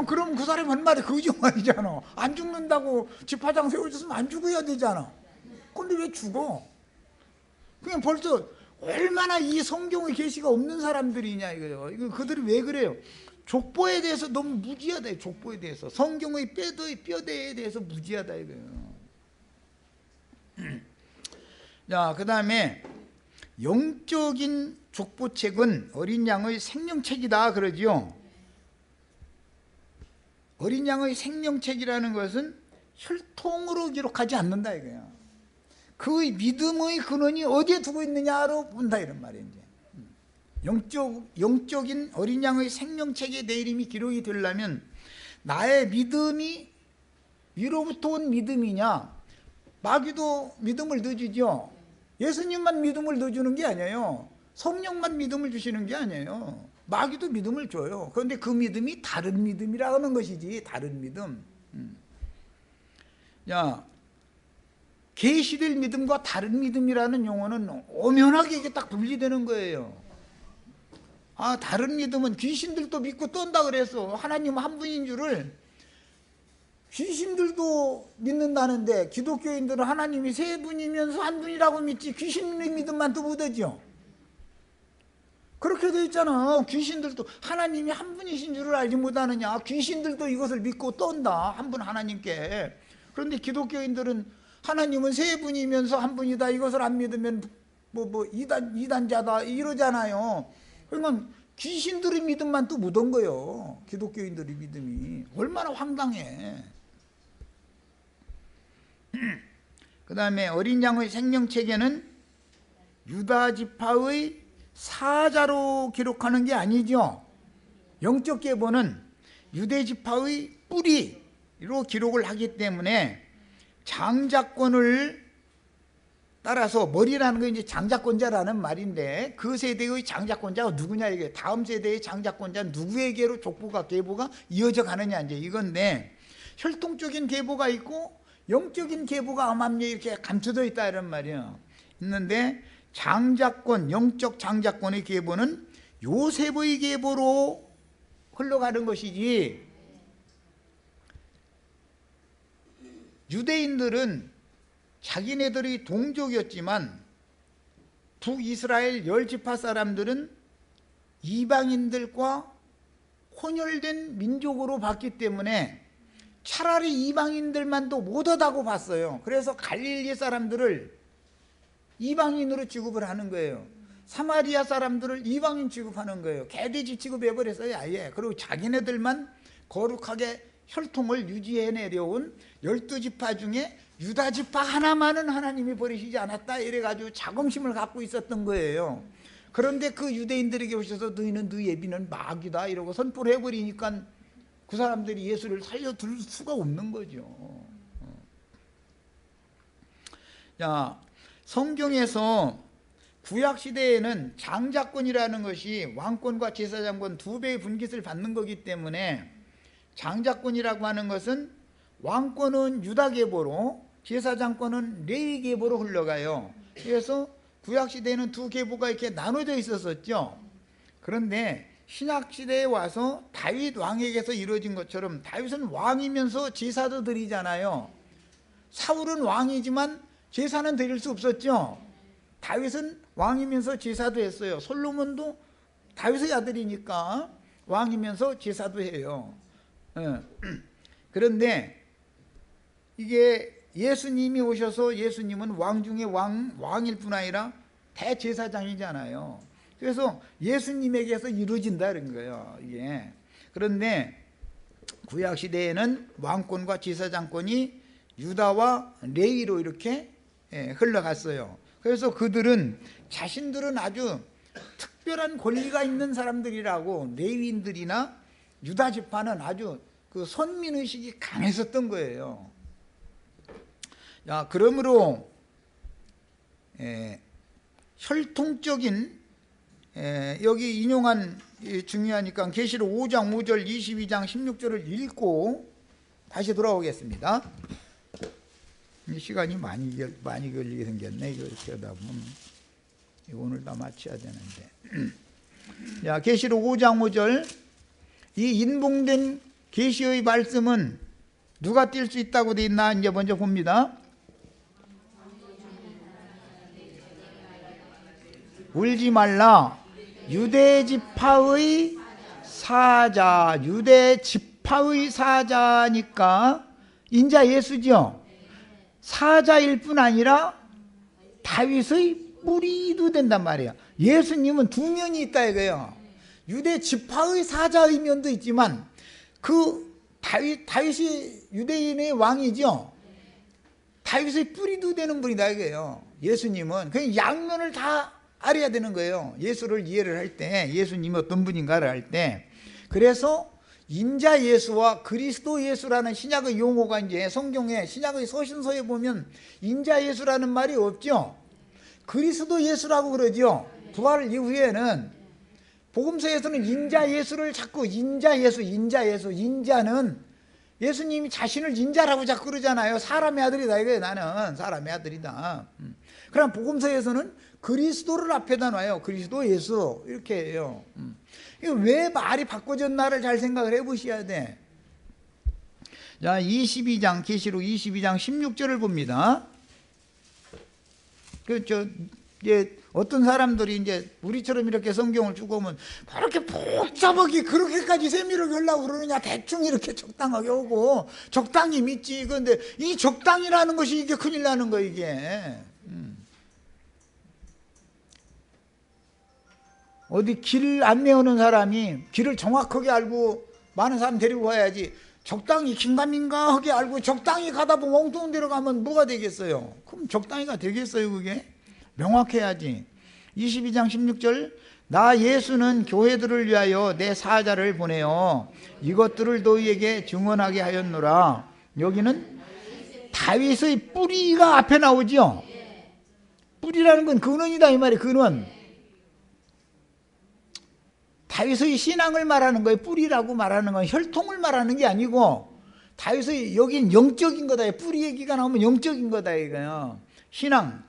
그럼 그 사람이 한 말이 거짓말이잖아. 안 죽는다고 지파장 세워줬으면 안 죽어야 되잖아. 근데 왜 죽어? 그냥 벌써 얼마나 이 성경의 계시가 없는 사람들이냐 이거요. 이거 그들이 왜 그래요? 족보에 대해서 너무 무지하다. 족보에 대해서 성경의 뼈대에 대해서 무지하다 이거예요. 자, 그 다음에 영적인 족보책은 어린 양의 생명책이다 그러지요. 어린 양의 생명책이라는 것은 혈통으로 기록하지 않는다 이거야. 그 믿음의 근원이 어디에 두고 있느냐로 본다 이런 말이에요. 영적인 어린 양의 생명책에 내 이름이 기록이 되려면 나의 믿음이 위로부터 온 믿음이냐, 마귀도 믿음을 넣어주죠. 예수님만 믿음을 넣어주는 게 아니에요. 성령만 믿음을 주시는 게 아니에요. 마귀도 믿음을 줘요. 그런데 그 믿음이 다른 믿음이라 하는 것이지. 다른 믿음. 야, 계시될 믿음과 다른 믿음이라는 용어는 엄연하게 이게 딱 분리되는 거예요. 다른 믿음은 귀신들도 믿고 떤다 그래서 하나님 한 분인 줄을 귀신들도 믿는다는데 기독교인들은 하나님이 세 분이면서 한 분이라고 믿지 귀신의 믿음만 또 못하죠. 그렇게 돼 있잖아. 귀신들도 하나님이 한 분이신 줄을 알지 못하느냐. 귀신들도 이것을 믿고 떤다. 한 분 하나님께. 그런데 기독교인들은 하나님은 세 분이면서 한 분이다. 이것을 안 믿으면 이단자다 이러잖아요. 그러니까 귀신들의 믿음만 또 묻은 거예요. 기독교인들의 믿음이. 얼마나 황당해. 그 다음에 어린 양의 생명책에는 유다 지파의 사자로 기록하는 게 아니죠. 영적 계보는 유대 지파의 뿌리로 기록을 하기 때문에 장자권을 따라서 머리라는 건 이제 장자권자라는 말인데 그 세대의 장자권자가 누구냐 이게 다음 세대의 장자권자는 누구에게로 족보가 계보가 이어져 가느냐 이제 이건데 혈통적인 계보가 있고 영적인 계보가 암암리에 이렇게 감춰져 있다 이런 말이에요. 있는데 장자권, 영적 장자권의 계보는 요셉의 계보로 흘러가는 것이지 유대인들은 자기네들이 동족이었지만 북이스라엘 10지파 사람들은 이방인들과 혼혈된 민족으로 봤기 때문에 차라리 이방인들만도 못하다고 봤어요. 그래서 갈릴리 사람들을 이방인으로 취급을 하는 거예요. 사마리아 사람들을 이방인 취급하는 거예요. 개돼지 취급해버렸어요 아예. 그리고 자기네들만 거룩하게 혈통을 유지해 내려온 12지파 중에 유다지파 하나만은 하나님이 버리시지 않았다 이래가지고 자긍심을 갖고 있었던 거예요. 그런데 그 유대인들에게 오셔서 너희는 너희 예비는 마귀다 이러고 선포를 해버리니까 그 사람들이 예수를 살려둘 수가 없는 거죠. 자, 성경에서 구약시대에는 장자권이라는 것이 왕권과 제사장권 두 배의 분깃을 받는 거기 때문에 장자권이라고 하는 것은 왕권은 유다계보로 제사장권은 레위계보로 흘러가요. 그래서 구약시대에는 두 계보가 이렇게 나눠져 있었었죠. 그런데 신약시대에 와서 다윗 왕에게서 이루어진 것처럼 다윗은 왕이면서 제사도 드리잖아요. 사울은 왕이지만 제사는 드릴 수 없었죠. 다윗은 왕이면서 제사도 했어요. 솔로몬도 다윗의 아들이니까 왕이면서 제사도 해요. 그런데 이게 예수님이 오셔서 예수님은 왕 중에 왕일 뿐 아니라 대제사장이잖아요. 그래서 예수님에게서 이루어진다 이런 거예요. 이게. 그런데 구약 시대에는 왕권과 제사장권이 유다와 레위로 이렇게 흘러갔어요. 그래서 그들은 자신들은 아주 특별한 권리가 있는 사람들이라고, 레위인들이나 유다 지파는 아주 그 선민의식이 강했었던 거예요. 자, 그러므로 혈통적인, 여기 인용한 중요하니까 계시록 5장 5절 22장 16절을 읽고 다시 돌아오겠습니다. 시간이 많이 걸리게 생겼네. 이거 이렇게 하다 보면 오늘 다 마쳐야 되는데. 자, 계시록 5장 5절. 이 인봉된 계시의 말씀은 누가 뛸 수 있다고 돼 있나? 이제 먼저 봅니다. 울지 말라. 유대 지파의 사자. 유대 지파의 사자니까 인자 예수죠. 사자일 뿐 아니라 다윗의 뿌리도 된단 말이에요. 예수님은 두 면이 있다 이거예요. 유대 지파의 사자의 면도 있지만 그 다윗이 유대인의 왕이죠. 다윗의 뿌리도 되는 분이다 이거예요. 예수님은 그냥 양면을 다 알아야 되는 거예요. 예수를 이해를 할 때, 예수님이 어떤 분인가를 할 때. 그래서 인자 예수와 그리스도 예수라는 신약의 용어가 이제 성경에, 신약의 서신서에 보면 인자 예수라는 말이 없죠. 그리스도 예수라고 그러죠. 부활 이후에는 복음서에서는 인자 예수를 자꾸 인자 예수, 인자는 예수님이 자신을 인자라고 자꾸 그러잖아요. 사람의 아들이다 이거예요. 나는 사람의 아들이다. 그럼 복음서에서는 그리스도를 앞에다 놔요. 그리스도 예수 이렇게 해요. 왜 말이 바꿔졌나를 잘 생각을 해보셔야 돼. 자, 22장 계시록 22장 16절을 봅니다. 이제 어떤 사람들이 이제 우리처럼 이렇게 성경을 주고 오면 그렇게 복잡하게 그렇게까지 세밀하게 하려고 그러느냐. 대충 이렇게 적당하게 오고 적당히 믿지. 그런데 이 적당이라는 것이 이게 큰일 나는 거 이게. 어디 길 안내하는 사람이 길을 정확하게 알고 많은 사람 데리고 가야지, 적당히 긴가민가하게 알고 적당히 가다 보면 엉뚱한 데로 가면 뭐가 되겠어요? 그럼 적당히가 되겠어요? 그게 명확해야지. 22장 16절. 나 예수는 교회들을 위하여 내 사자를 보내어 이것들을 너희에게 증언하게 하였노라. 여기는 다윗의 뿌리가 앞에 나오죠. 뿌리라는 건 근원이다 이 말이에요. 근원. 다윗의 신앙을 말하는 거예요. 뿌리라고 말하는 건 혈통을 말하는 게 아니고 다윗의 여긴 영적인 거다. 뿌리 얘기가 나오면 영적인 거다 이거요. 신앙.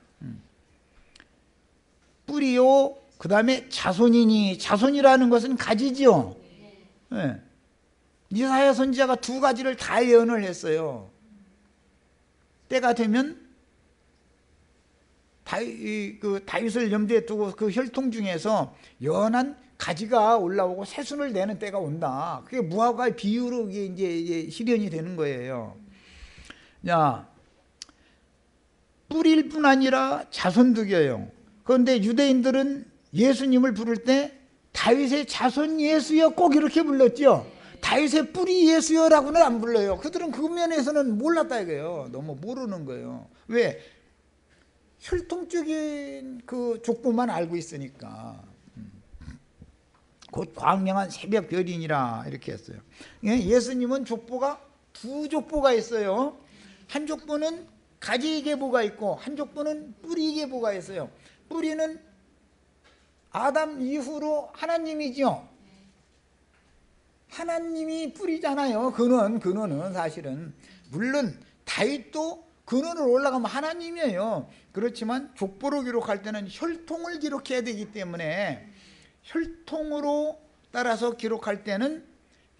뿌리요. 그 다음에 자손이니, 자손이라는 것은 가지죠. 네. 이사야 선지자가 두 가지를 다 예언을 했어요. 때가 되면 다윗을 염두에 두고 그 혈통 중에서 연한 가지가 올라오고 새순을 내는 때가 온다. 그게 무화과의 비유로 이제 실현이 되는 거예요. 자, 뿌리일 뿐 아니라 자손도 겨요. 그런데 유대인들은 예수님을 부를 때 다윗의 자손 예수여 꼭 이렇게 불렀죠. 다윗의 뿌리 예수여라고는 안 불러요. 그들은 그 면에서는 몰랐다 이거예요. 너무 모르는 거예요. 왜? 혈통적인 그 족보만 알고 있으니까. 곧 광명한 새벽 별이니라 이렇게 했어요. 예수님은 족보가 두 족보가 있어요. 한 족보는 가지 계보가 있고 한 족보는 뿌리 계보가 있어요. 뿌리는 아담 이후로 하나님이죠. 하나님이 뿌리잖아요. 근원은 사실은. 물론 다윗도 근원으로 올라가면 하나님이에요. 그렇지만 족보로 기록할 때는 혈통을 기록해야 되기 때문에 혈통으로 따라서 기록할 때는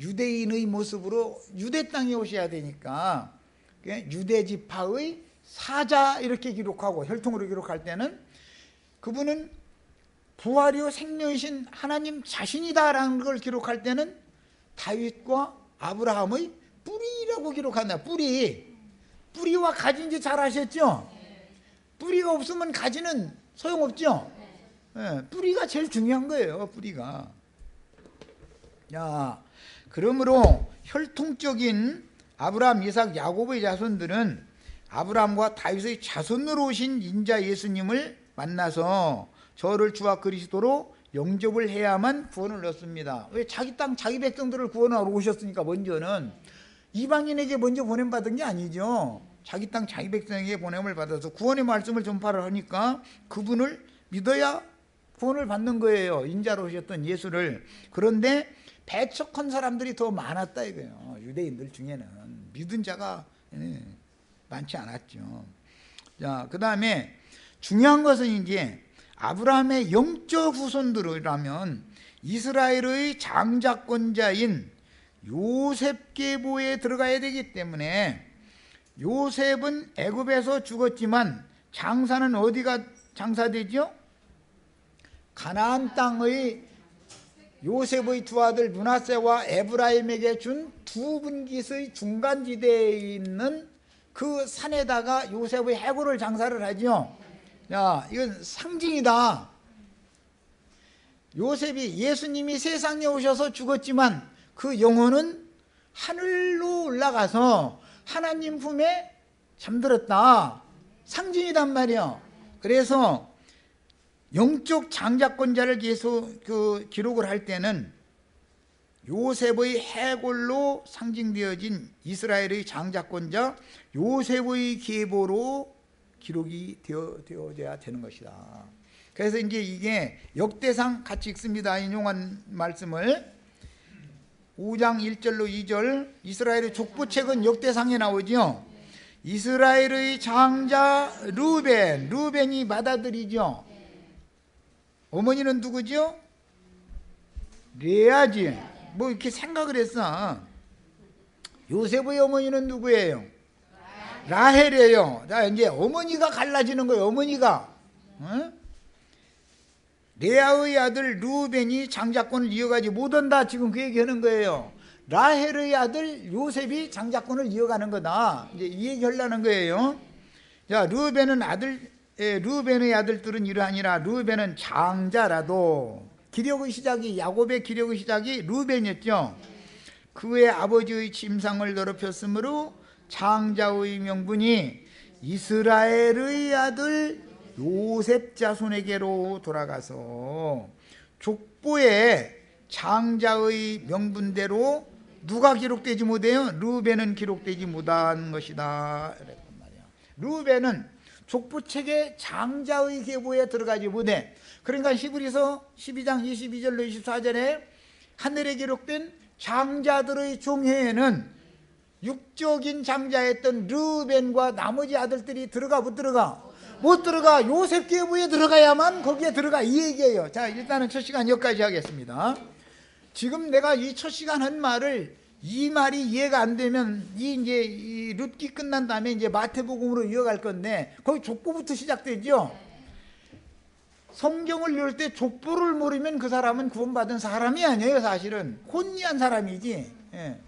유대인의 모습으로 유대 땅에 오셔야 되니까 유대 지파의 사자 이렇게 기록하고, 혈통으로 기록할 때는 그분은 부활이요 생명이신 하나님 자신이다라는 걸 기록할 때는 다윗과 아브라함의 뿌리라고 기록한다. 뿌리와 가지인지 잘 아셨죠? 뿌리가 없으면 가지는 소용없죠? 네, 뿌리가 제일 중요한 거예요. 뿌리가. 야, 그러므로 혈통적인 아브라함, 이삭, 야곱의 자손들은 아브라함과 다윗의 자손으로 오신 인자 예수님을 만나서 저를 주와 그리스도로 영접을 해야만 구원을 얻습니다. 왜? 자기 땅 자기 백성들을 구원하러 오셨으니까. 먼저는 이방인에게 먼저 보냄 받은 게 아니죠. 자기 땅 자기 백성에게 보냄을 받아서 구원의 말씀을 전파를 하니까 그분을 믿어야 구원을 받는 거예요. 인자로 오셨던 예수를. 그런데 배척한 사람들이 더 많았다 이거예요. 유대인들 중에는 믿은 자가 많지 않았죠. 자, 그 다음에 중요한 것은 이제 아브라함의 영적 후손들이라면 이스라엘의 장자권자인 요셉 계보에 들어가야 되기 때문에, 요셉은 애굽에서 죽었지만 장사는 어디가 장사되죠? 가나안 땅의 요셉의 두 아들 므낫세와 에브라임에게 준 두 분깃의 중간지대에 있는 그 산에다가 요셉의 해골을 장사를 하죠. 야, 이건 상징이다. 요셉이, 예수님이 세상에 오셔서 죽었지만 그 영혼은 하늘로 올라가서 하나님 품에 잠들었다. 상징이단 말이에요. 그래서 영적 장자권자를 계속 기록을 할 때는 요셉의 해골로 상징되어진 이스라엘의 장자권자 요셉의 계보로 기록이 되어져야 되는 것이다. 그래서 이제 이게 역대상 같이 읽습니다. 인용한 말씀을 5장 1절로 2절, 이스라엘의 족보책은 역대상에 나오죠. 이스라엘의 장자 루벤이 맏아들이죠. 어머니는 누구죠? 레아지. 뭐 이렇게 생각을 했어. 요셉의 어머니는 누구예요? 라헬이에요. 자, 이제 어머니가 갈라지는 거예요. 어머니가. 레아의 아들 루벤이 장자권을 이어가지 못한다. 지금 그 얘기하는 거예요. 라헬의 아들 요셉이 장자권을 이어가는 거다. 이제 이 얘기 하려는 거예요. 자, 루벤의 아들들은 이러하니라. 루벤은 장자라도, 기력의 시작이, 야곱의 기력의 시작이 루벤이었죠. 그의 아버지의 침상을 더럽혔으므로 장자의 명분이 이스라엘의 아들 요셉 자손에게로 돌아가서 족보에 장자의 명분대로 누가 기록되지 못해요? 루벤은 기록되지 못한 것이다. 이랬단 말이야. 루벤은 족보책에 장자의 계보에 들어가지 못해. 그러니까 히브리서 12장 22절로 24절에 하늘에 기록된 장자들의 종회에는 육적인 장자였던 르벤과 나머지 아들들이 들어가 못 들어가? 못 들어가. 요셉 계보에 들어가야만 거기에 들어가, 이 얘기예요. 자, 일단은 첫 시간 여기까지 하겠습니다. 지금 내가 이 첫 시간 한 말을, 이 말이 이해가 안 되면 이 룻기 끝난 다음에 이제 마태복음으로 이어갈 건데, 거기 족보부터 시작되죠. 성경을 읽을 때 족보를 모르면 그 사람은 구원받은 사람이 아니에요. 사실은 혼미한 사람이지. 예.